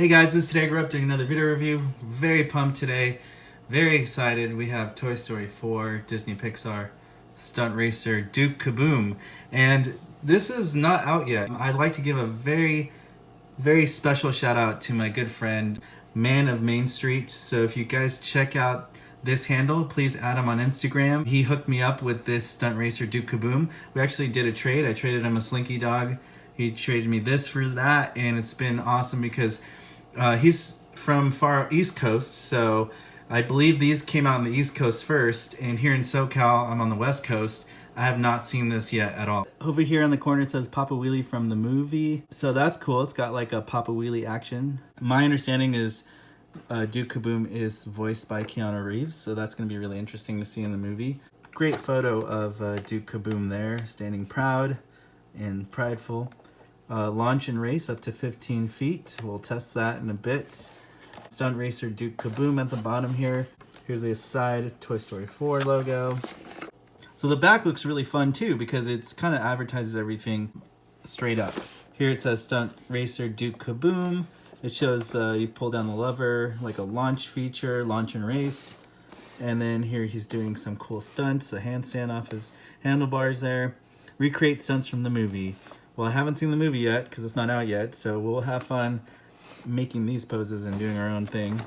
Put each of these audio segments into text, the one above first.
Hey guys, this is TodayIGrewUP doing another video review. Very pumped today. Very excited. We have Toy Story 4, Disney Pixar, stunt racer Duke Caboom. And this is not out yet. I'd like to give a very special shout out to my good friend, Man of Main Street. So if you guys check out this handle, please add him on Instagram. He hooked me up with this stunt racer Duke Caboom. We actually did a trade. I traded him a Slinky Dog. He traded me this for that, and it's been awesome because he's from far East Coast, so I believe these came out on the East Coast first, and here in SoCal, I'm on the West Coast. I have not seen this yet at all. Over here on the corner it says Papa Wheelie from the movie, so that's cool. It's got like a Papa Wheelie action. My understanding is Duke Caboom is voiced by Keanu Reeves, so that's going to be really interesting to see in the movie. Great photo of Duke Caboom there, standing proud and prideful. Launch and race up to 15 feet. We'll test that in a bit. Stunt racer Duke Caboom at the bottom here. Here's the side Toy Story 4 logo. So the back looks really fun too because it's kind of advertises everything straight up. Here it says Stunt Racer Duke Caboom. It shows you pull down the lever like a launch feature, launch and race. And then here he's doing some cool stunts, a handstand off his handlebars there. Recreate stunts from the movie. Well, I haven't seen the movie yet because it's not out yet, so we'll have fun making these poses and doing our own thing.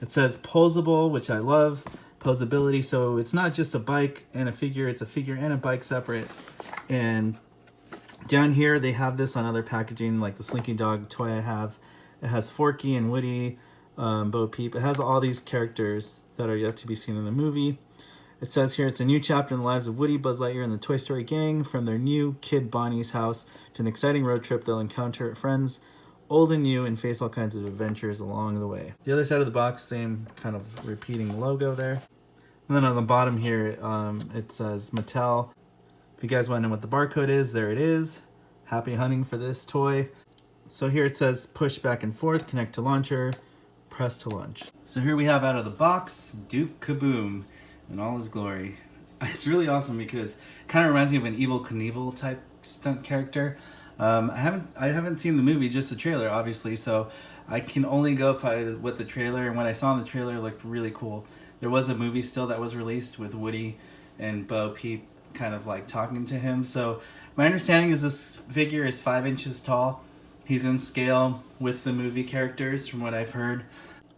It says posable, which I love. Posability, so it's not just a bike and a figure, it's a figure and a bike separate. And down here they have this on other packaging, like the Slinky Dog toy I have. It has Forky and Woody, Bo Peep. It has all these characters that are yet to be seen in the movie. It says here it's a new chapter in the lives of Woody, Buzz Lightyear, and the Toy Story gang. From their new kid Bonnie's house to an exciting road trip, they'll encounter friends old and new and face all kinds of adventures along the way. The other side of the box, same kind of repeating logo there. And then on the bottom here, it says Mattel. If you guys want to know what the barcode is, there it is. Happy hunting for this toy. So here it says push back and forth, connect to launcher, press to launch. So here we have out of the box, Duke Caboom in all his glory. It's really awesome because it kind of reminds me of an Evel Knievel type stunt character. I haven't seen the movie, just the trailer, obviously, so I can only go by what the trailer, and what I saw in the trailer looked really cool. There was a movie still that was released with Woody and Bo Peep kind of like talking to him. So my understanding is this figure is 5 inches tall. He's in scale with the movie characters from what I've heard.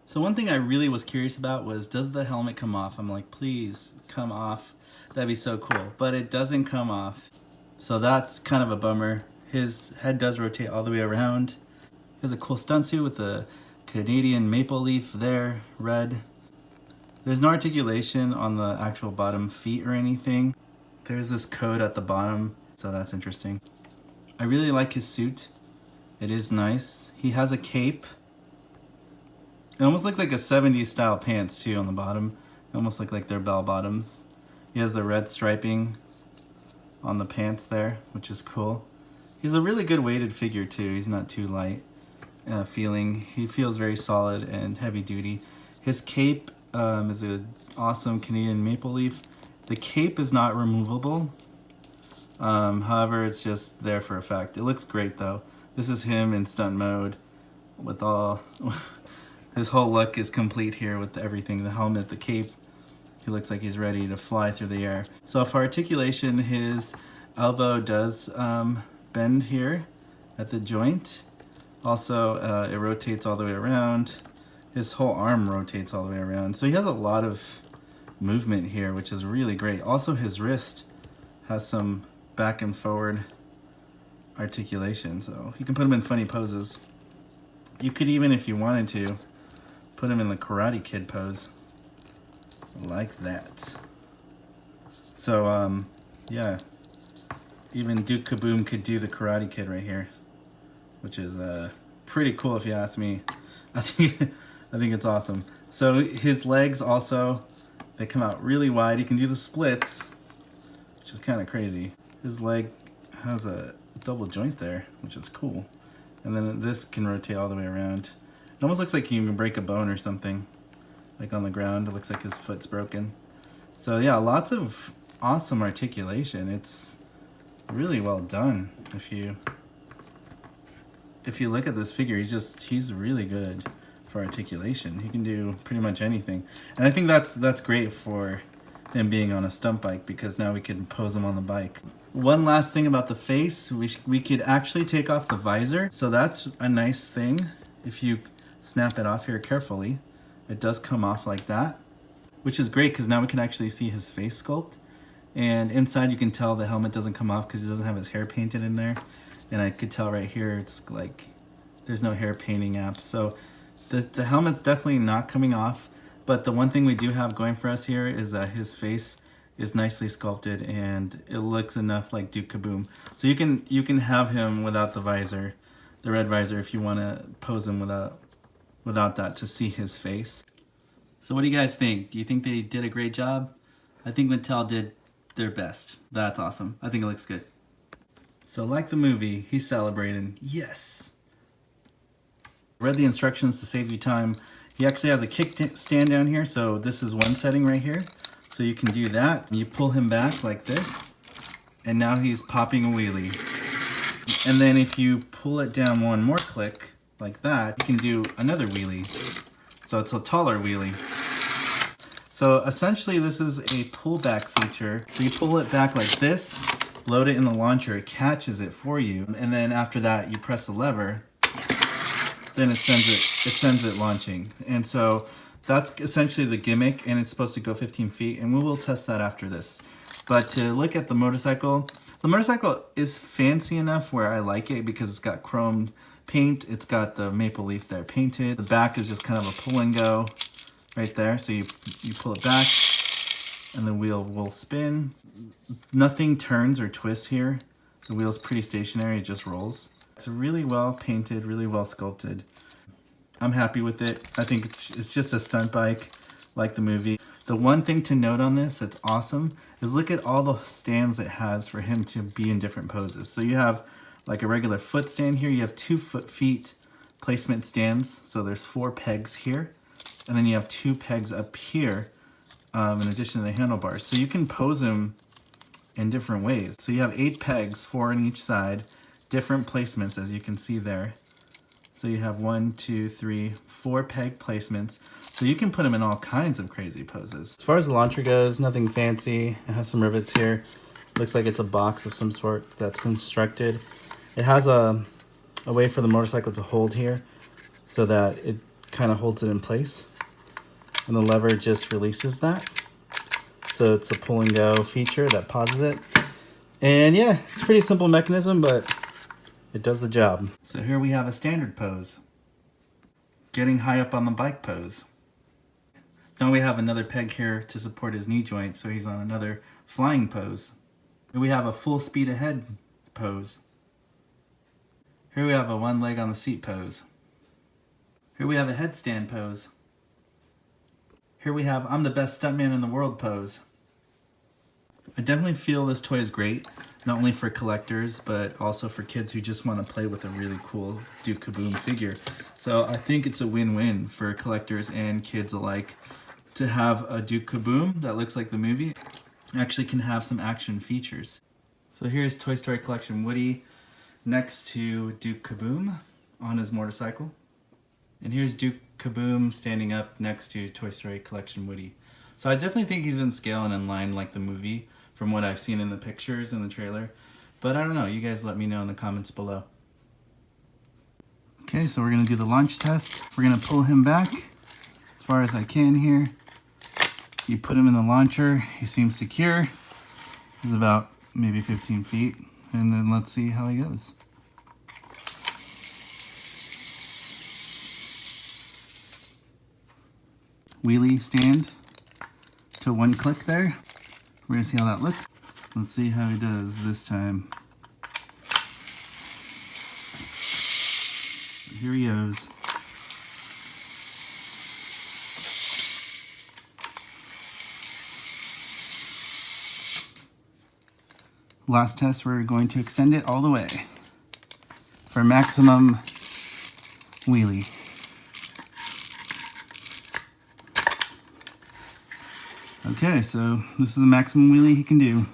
So one thing I really was curious about was, does the helmet come off? I'm like, please come off. That'd be so cool. But it doesn't come off. So that's kind of a bummer. His head does rotate all the way around. He has a cool stunt suit with the Canadian maple leaf there, red. There's no articulation on the actual bottom feet or anything. There's this code at the bottom, so that's interesting. I really like his suit. It is nice. He has a cape. It almost looks like a 70s style pants too on the bottom. It almost look like they're bell bottoms. He has the red striping on the pants there, which is cool. He's a really good weighted figure too. He's not too light feeling. He feels very solid and heavy duty. His cape is an awesome Canadian maple leaf. The cape is not removable. However, it's just there for effect. It looks great though. This is him in stunt mode with all... His whole look is complete here with everything, the helmet, the cape. He looks like he's ready to fly through the air. So for articulation, his elbow does bend here at the joint. Also, it rotates all the way around. His whole arm rotates all the way around. So he has a lot of movement here, which is really great. Also, his wrist has some back and forward articulation, so you can put him in funny poses. You could even, if you wanted to, put him in the Karate Kid pose, like that. So, yeah, even Duke Caboom could do the Karate Kid right here, which is pretty cool if you ask me. I think it's awesome. So his legs also, they come out really wide. He can do the splits, which is kind of crazy. His leg has a double joint there, which is cool. And then this can rotate all the way around. It almost looks like he can break a bone or something, like on the ground. It looks like his foot's broken. So yeah, lots of awesome articulation. It's really well done if you if you look at this figure, he's really good for articulation. He can do pretty much anything. And I think that's great for him being on a stunt bike, because now we can pose him on the bike. One last thing about the face, we could actually take off the visor. So that's a nice thing. If you snap it off here carefully, it does come off like that, which is great because now we can actually see his face sculpt. And inside you can tell the helmet doesn't come off because he doesn't have his hair painted in there. And I could tell right here, it's like there's no hair painting apps. So the helmet's definitely not coming off. But the one thing we do have going for us here is that his face is nicely sculpted and it looks enough like Duke Caboom. So you can have him without the visor, the red visor, if you want to pose him without that to see his face. So what do you guys think? Do you think they did a great job? I think Mattel did their best. That's awesome. I think it looks good. So like the movie, he's celebrating. Yes! Read the instructions to save you time. He actually has a kickstand down here, so this is one setting right here. So you can do that. You pull him back like this, and now he's popping a wheelie. And then if you pull it down one more click, like that, you can do another wheelie. So it's a taller wheelie. So essentially this is a pullback feature. So you pull it back like this, load it in the launcher, it catches it for you, and then after that you press the lever, then it sends it launching. And so that's essentially the gimmick, and it's supposed to go 15 feet, and we will test that after this. But to look at the motorcycle is fancy enough where I like it because it's got chrome paint, it's got the maple leaf there painted. The back is just kind of a pull and go right there. So you pull it back and the wheel will spin. Nothing turns or twists here. The wheel's pretty stationary, it just rolls. It's really well painted, really well sculpted. I'm happy with it. I think it's just a stunt bike like the movie. The one thing to note on this that's awesome is look at all the stands it has for him to be in different poses. So you have like a regular foot stand here. You have 2 feet placement stands. So there's 4 pegs here. And then you have 2 pegs up here in addition to the handlebars. So you can pose him in different ways. So you have 8 pegs, 4 on each side, different placements as you can see there. So you have 1, 2, 3, 4 peg placements. So you can put them in all kinds of crazy poses. As far as the launcher goes, nothing fancy. It has some rivets here. Looks like it's a box of some sort that's constructed. It has a way for the motorcycle to hold here so that it kind of holds it in place. And the lever just releases that. So it's a pull and go feature that pauses it. And yeah, it's a pretty simple mechanism, but it does the job. So here we have a standard pose. Getting high up on the bike pose. Now we have another peg here to support his knee joint, so he's on another flying pose. Here we have a full speed ahead pose. Here we have a one leg on the seat pose. Here we have a headstand pose. Here we have I'm the best stuntman in the world pose. I definitely feel this toy is great, not only for collectors, but also for kids who just want to play with a really cool Duke Caboom figure. So I think it's a win-win for collectors and kids alike to have a Duke Caboom that looks like the movie, actually can have some action features. So here's Toy Story Collection Woody next to Duke Caboom on his motorcycle. And here's Duke Caboom standing up next to Toy Story Collection Woody. So I definitely think he's in scale and in line like the movie from what I've seen in the pictures and the trailer. But I don't know, you guys let me know in the comments below. Okay, so we're gonna do the launch test. We're gonna pull him back as far as I can here. You put him in the launcher, he seems secure. He's about maybe 15 feet. And then let's see how he goes. Wheelie stand to one click there. We're gonna see how that looks. Let's see how he does this time. Here he goes. Last test, we're going to extend it all the way for maximum wheelie. Okay, so this is the maximum wheelie he can do.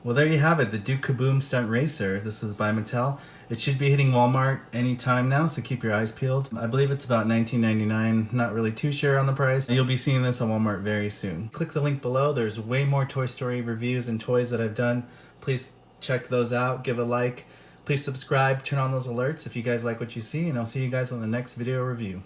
Well, there you have it, the Duke Caboom Stunt Racer. This was by Mattel. It should be hitting Walmart anytime now, so keep your eyes peeled. I believe it's about $19.99. Not really too sure on the price. You'll be seeing this on Walmart very soon. Click the link below. There's way more Toy Story reviews and toys that I've done. Please check those out. Give a like. Please subscribe. Turn on those alerts if you guys like what you see, and I'll see you guys on the next video review.